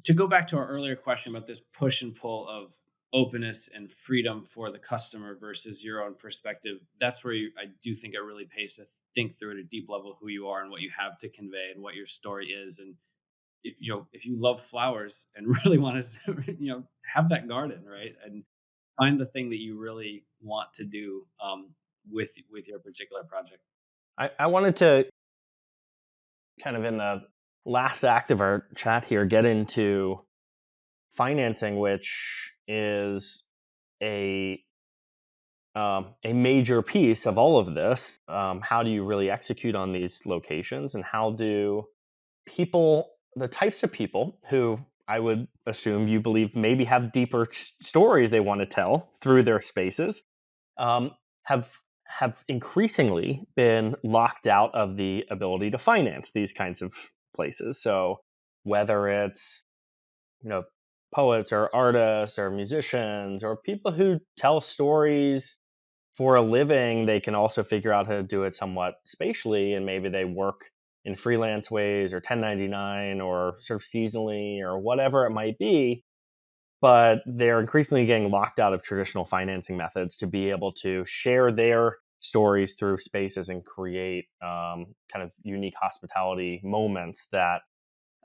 to go back to our earlier question about this push and pull of openness and freedom for the customer versus your own perspective, that's where I do think it really pays to think through at a deep level who you are and what you have to convey and what your story is. And if you love flowers and really want to have that garden, right, and find the thing that you really want to do with your particular project. I wanted to kind of in the last act of our chat here get into financing, which is a a major piece of all of this. How do you really execute on these locations, and how do people, the types of people who I would assume you believe maybe have deeper stories they want to tell through their spaces, um, have increasingly been locked out of the ability to finance these kinds of places. So whether it's, you know, poets or artists or musicians or people who tell stories for a living, they can also figure out how to do it somewhat spatially, and maybe they work in freelance ways or 1099 or sort of seasonally or whatever it might be, but they're increasingly getting locked out of traditional financing methods to be able to share their stories through spaces and create kind of unique hospitality moments that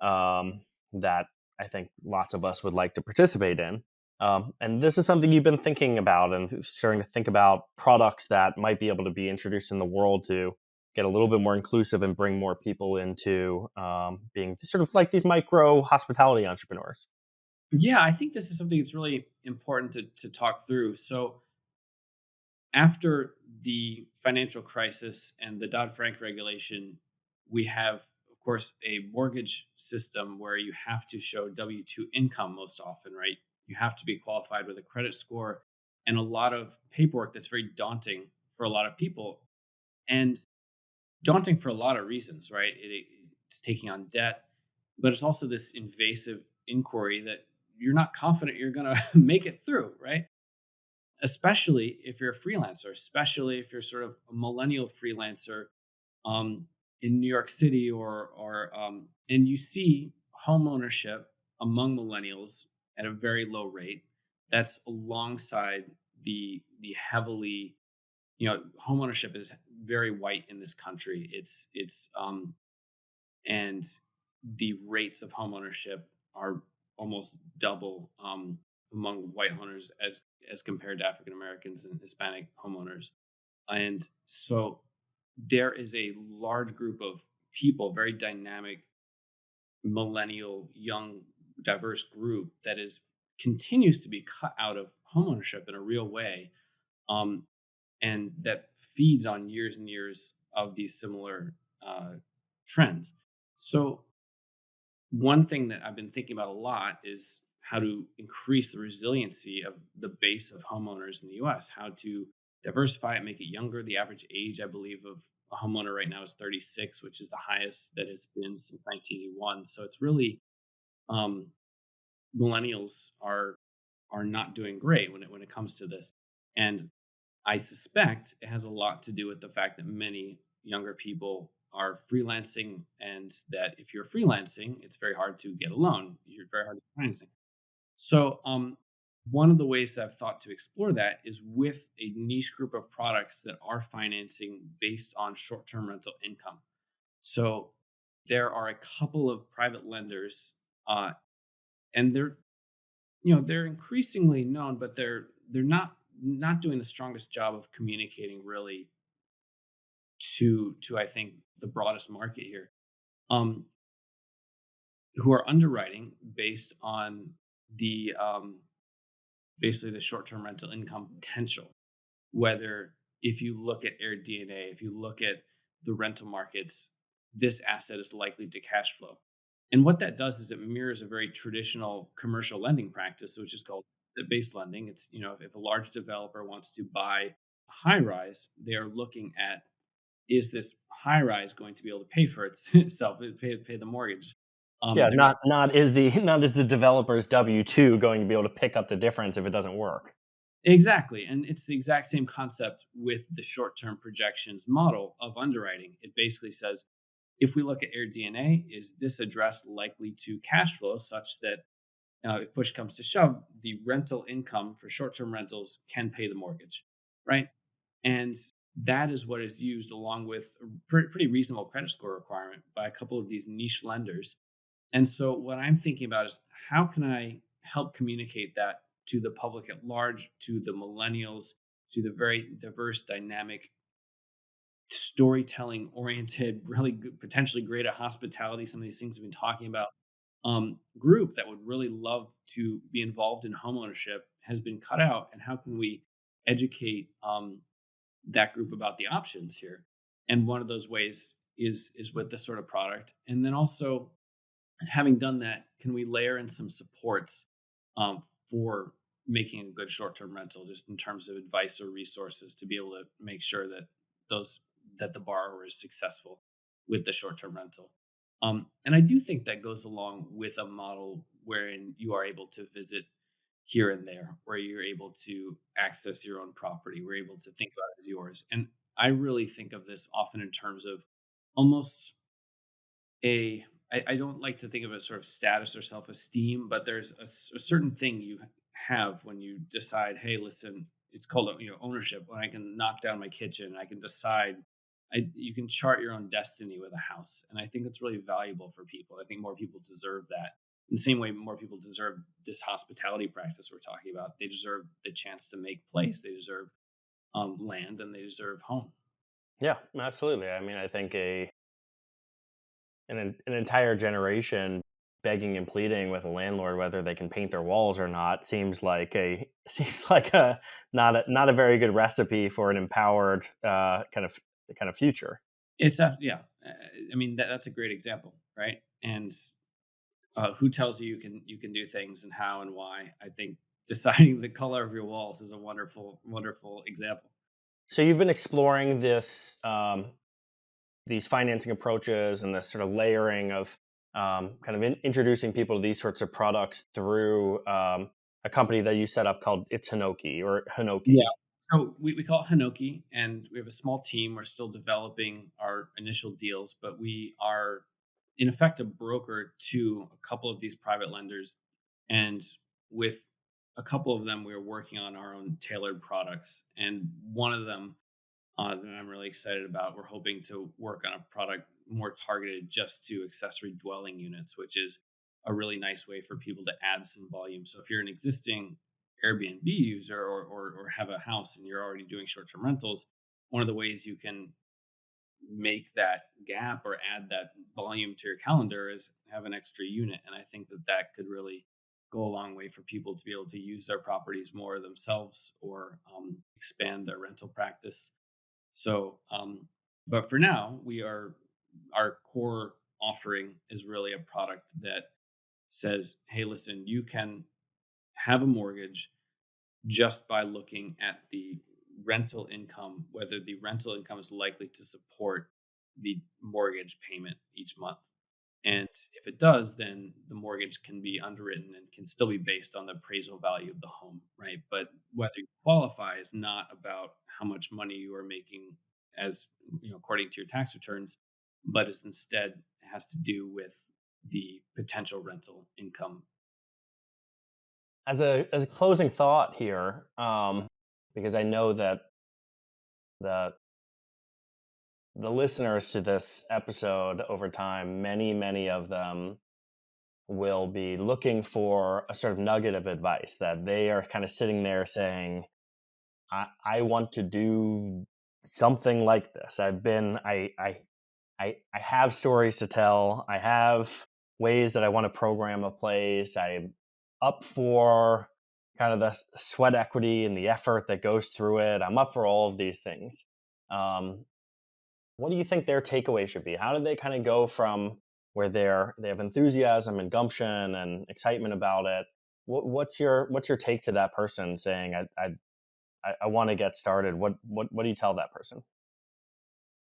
that I think lots of us would like to participate in. And this is something you've been thinking about and starting to think about products that might be able to be introduced in the world to get a little bit more inclusive and bring more people into being sort of like these micro hospitality entrepreneurs. Yeah, I think this is something that's really important to talk through. So after the financial crisis and the Dodd-Frank regulation, we have, of course, a mortgage system where you have to show W-2 income most often, right? You have to be qualified with a credit score and a lot of paperwork that's very daunting for a lot of people. And daunting for a lot of reasons, right? It's taking on debt, but it's also this invasive inquiry that you're not confident you're going to make it through, right? Especially if you're a freelancer, especially if you're sort of a millennial freelancer um, in New York City, and you see home ownership among millennials at a very low rate. That's alongside the heavily, home ownership is very white in this country. It's and the rates of home ownership are almost double among white owners as compared to African Americans and Hispanic homeowners. And so there is a large group of people, very dynamic, millennial, young, diverse group that is continues to be cut out of homeownership in a real way, um, and that feeds on years and years of these similar trends. So one thing that I've been thinking about a lot is how to increase the resiliency of the base of homeowners in the US, how to diversify it, make it younger. The average age, I believe, of a homeowner right now is 36, which is the highest that it's been since 1981. So it's really um, millennials are not doing great when it comes to this. And I suspect it has a lot to do with the fact that many younger people are freelancing, and that if you're freelancing, it's very hard to get a loan. You're very hard to get financing. So, one of the ways that I've thought to explore that is with a niche group of products that are financing based on short-term rental income. So, there are a couple of private lenders, and they're increasingly known, but they're not doing the strongest job of communicating really to I think the broadest market here, um, who are underwriting based on the basically the short term rental income potential. Whether if you look at AirDNA, if you look at the rental markets, this asset is likely to cash flow. And what that does is it mirrors a very traditional commercial lending practice, which is called the base lending. It's, if a large developer wants to buy a high rise, they are looking at, is this high rise going to be able to pay for itself, pay the mortgage? Yeah, They're not. not is the not is the developer's W two going to be able to pick up the difference if it doesn't work. Exactly, and it's the exact same concept with the short-term projections model of underwriting. It basically says, if we look at Air DNA, is this address likely to cash flow such that if push comes to shove, the rental income for short-term rentals can pay the mortgage, right? And that is what is used along with a pretty reasonable credit score requirement by a couple of these niche lenders. And so, what I'm thinking about is how can I help communicate that to the public at large, to the millennials, to the very diverse, dynamic, storytelling oriented, really good, potentially great at hospitality, some of these things we've been talking about, group that would really love to be involved in homeownership has been cut out. And how can we educate that group about the options here? And one of those ways is with this sort of product. And then also, having done that, can we layer in some supports for making a good short-term rental, just in terms of advice or resources to be able to make sure that those that the borrower is successful with the short-term rental. And I do think that goes along with a model wherein you are able to visit here and there, where you're able to access your own property, we're able to think about it as yours. And I really think of this often in terms of almost a I don't like to think of it as sort of status or self-esteem, but there's a certain thing you have when you decide, hey, listen, it's called ownership. When I can knock down my kitchen, I can decide. You can chart your own destiny with a house, and I think it's really valuable for people. I think more people deserve that. In the same way, more people deserve this hospitality practice we're talking about. They deserve the chance to make place. They deserve land, and they deserve home. Yeah, absolutely. I mean, I think an entire generation begging and pleading with a landlord whether they can paint their walls or not seems like a seems like a not a very good recipe for an empowered kind of future. It's a yeah. I mean that's a great example, right? And who tells you you can do things and how and why? I think deciding the color of your walls is a wonderful example. So you've been exploring these financing approaches and this sort of layering of kind of introducing people to these sorts of products through a company that you set up called It's Hinoki or Yeah. Hinoki. So we call it Hinoki, and we have a small team. We're still developing our initial deals, but we are in effect a broker to a couple of these private lenders, and with a couple of them, we're working on our own tailored products. And one of them that I'm really excited about. We're hoping to work on a product more targeted just to accessory dwelling units, which is a really nice way for people to add some volume. So if you're an existing Airbnb user or have a house and you're already doing short term rentals, one of the ways you can make that gap or add that volume to your calendar is have an extra unit. And I think that that could really go a long way for people to be able to use their properties more themselves or expand their rental practice. So, but for now, our core offering is really a product that says, hey, listen, you can have a mortgage just by looking at the rental income, whether the rental income is likely to support the mortgage payment each month. And if it does, then the mortgage can be underwritten and can still be based on the appraisal value of the home, right? But whether you qualify is not about how much money you are making as according to your tax returns, but it's instead has to do with the potential rental income. As a closing thought here, because I know that the the listeners to this episode over time, many of them will be looking for a sort of nugget of advice that they are kind of sitting there saying, I want to do something like this. I have stories to tell. I have ways that I want to program a place. I'm up for kind of the sweat equity and the effort that goes through it. I'm up for all of these things. Um, what do you think their takeaway should be? How do they kind of go from where they have enthusiasm and gumption and excitement about it? What's your take to that person saying I want to get started? What do you tell that person?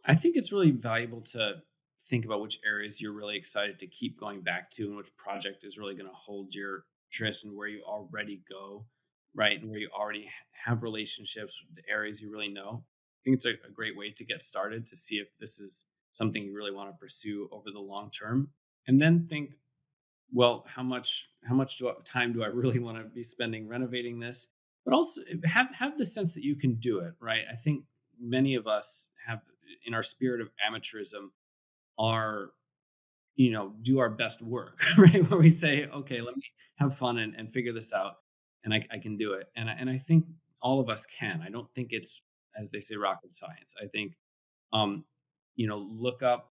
I think it's really valuable to think about which areas you're really excited to keep going back to and which project is really going to hold your interest and where you already go. right? And where you already have relationships with the areas you really know. I think it's a great way to get started to see if this is something you really want to pursue over the long term. And then think, well, time do I really want to be spending renovating this? But also have the sense that you can do it, right? I think many of us have, in our spirit of amateurism, are, do our best work, right? Where we say, okay, let me have fun and figure this out, and I can do it. And I think all of us can. I don't think it's, as they say, rocket science. I think, um, look up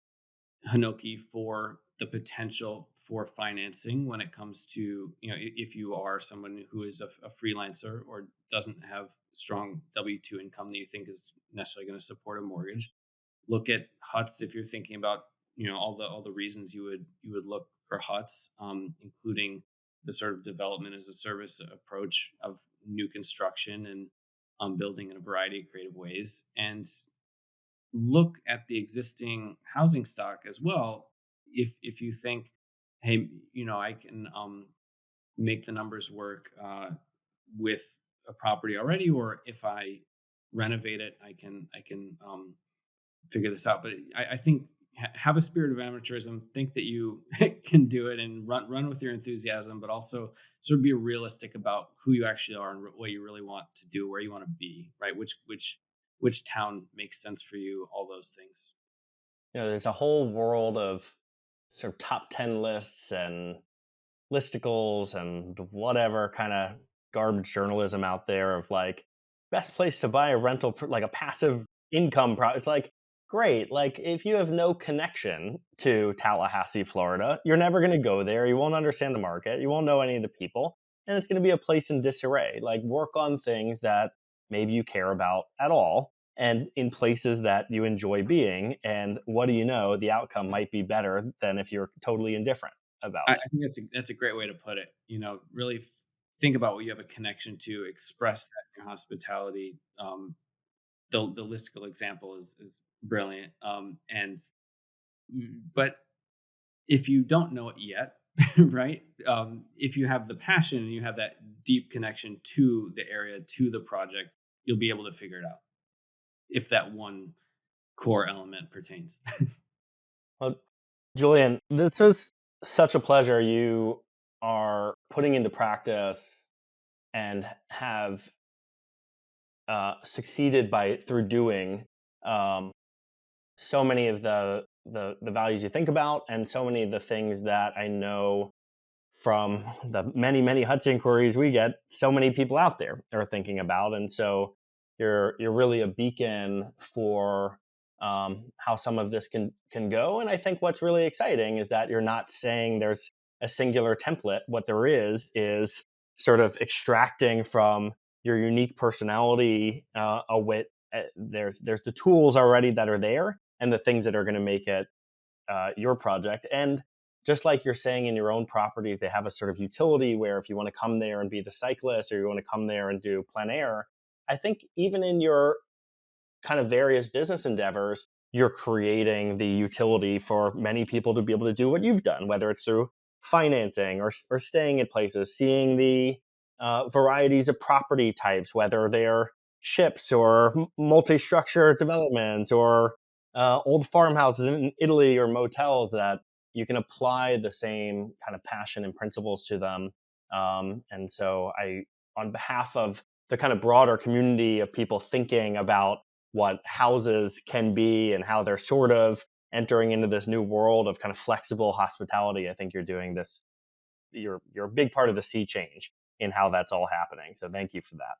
Hinoki for the potential for financing when it comes to, if you are someone who is a freelancer or doesn't have strong W-2 income that you think is necessarily going to support a mortgage. Look at huts if you're thinking about, all the reasons you would look for huts, including the sort of development as a service approach of new construction and building in a variety of creative ways. And look at the existing housing stock as well. If you think, hey, I can make the numbers work with a property already, or if I renovate it, I can figure this out. But I think have a spirit of amateurism. Think that you can do it, and run with your enthusiasm, but also sort of be realistic about who you actually are and what you really want to do, where you want to be, right? Which town makes sense for you, all those things. There's a whole world of sort of top 10 lists and listicles and whatever kind of garbage journalism out there of like best place to buy a rental, like a passive income. It's like, great. Like, if you have no connection to Tallahassee, Florida, you're never going to go there. You won't understand the market. You won't know any of the people. And it's going to be a place in disarray. Like, work on things that maybe you care about at all and in places that you enjoy being. And what do you know? The outcome might be better than if you're totally indifferent about I think that's a great way to put it. Really think about what you have a connection to, express that in your hospitality. The listicle example is brilliant. But if you don't know it yet, right? If you have the passion and you have that deep connection to the area, to the project, you'll be able to figure it out if that one core element pertains. it. Julian, this is such a pleasure. You are putting into practice and have succeeded by through doing um, so many of the values you think about, and so many of the things that I know from the many Huts inquiries we get, so many people out there are thinking about, and so you're really a beacon for how some of this can go. And I think what's really exciting is that you're not saying there's a singular template. What there is sort of extracting from your unique personality a wit. There's the tools already that are there, and the things that are going to make it your project. And just like you're saying, in your own properties, they have a sort of utility where if you want to come there and be the cyclist, or you want to come there and do plein air, I think even in your kind of various business endeavors, you're creating the utility for many people to be able to do what you've done, whether it's through financing or staying at places, seeing the varieties of property types, whether they're ships or multi-structure developments or old farmhouses in Italy or motels, that you can apply the same kind of passion and principles to them. And so on behalf of the kind of broader community of people thinking about what houses can be and how they're sort of entering into this new world of kind of flexible hospitality, I think you're doing this. You're a big part of the sea change in how that's all happening. So thank you for that.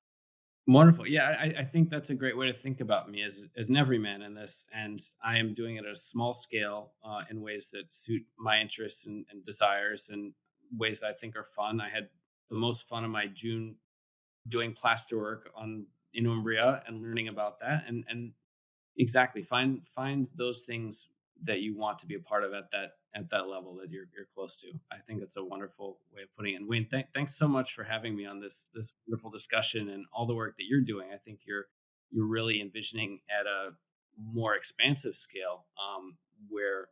Wonderful. Yeah, I think that's a great way to think about me as an everyman in this, and I am doing it at a small scale in ways that suit my interests and desires, and ways that I think are fun. I had the most fun in my June doing plasterwork on in Umbria and learning about that, and exactly. Find those things that you want to be a part of at that level that you're close to. I think that's a wonderful way of putting it. And Wayne, thanks so much for having me on this wonderful discussion and all the work that you're doing. I think you're really envisioning at a more expansive scale, where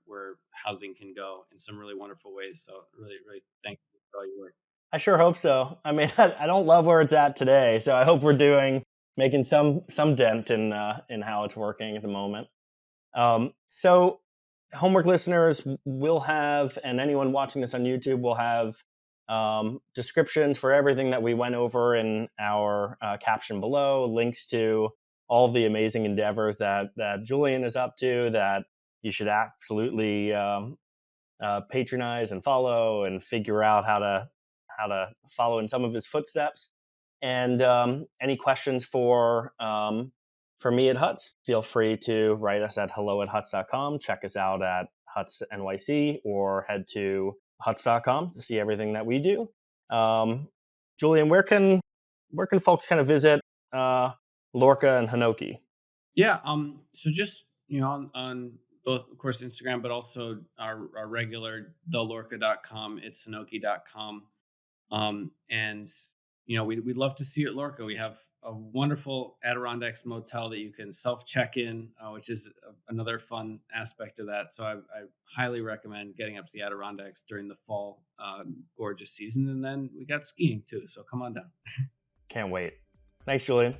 housing can go in some really wonderful ways. So really, really thank you for all your work. I sure hope so. I mean, I don't love where it's at today, so I hope we're making some dent in how it's working at the moment. So, homework listeners will have, and anyone watching this on YouTube will have descriptions for everything that we went over in our caption below, links to all the amazing endeavors that Julian is up to that you should absolutely patronize and follow and figure out how to follow in some of his footsteps. And any questions for me at Huts, feel free to write us at hello@huts.com. Check us out at Huts NYC or head to huts.com to see everything that we do. Um, Julian, where can folks kind of visit uh, Lorca and Hinoki? Yeah. So just on both, of course, Instagram, but also our regular thelorca.com. It's hinoki.com. And we'd love to see you at Lorca. We have a wonderful Adirondacks motel that you can self check in, which is another fun aspect of that. So I highly recommend getting up to the Adirondacks during the fall, gorgeous season. And then we got skiing too. So come on down. Can't wait. Thanks, Julian.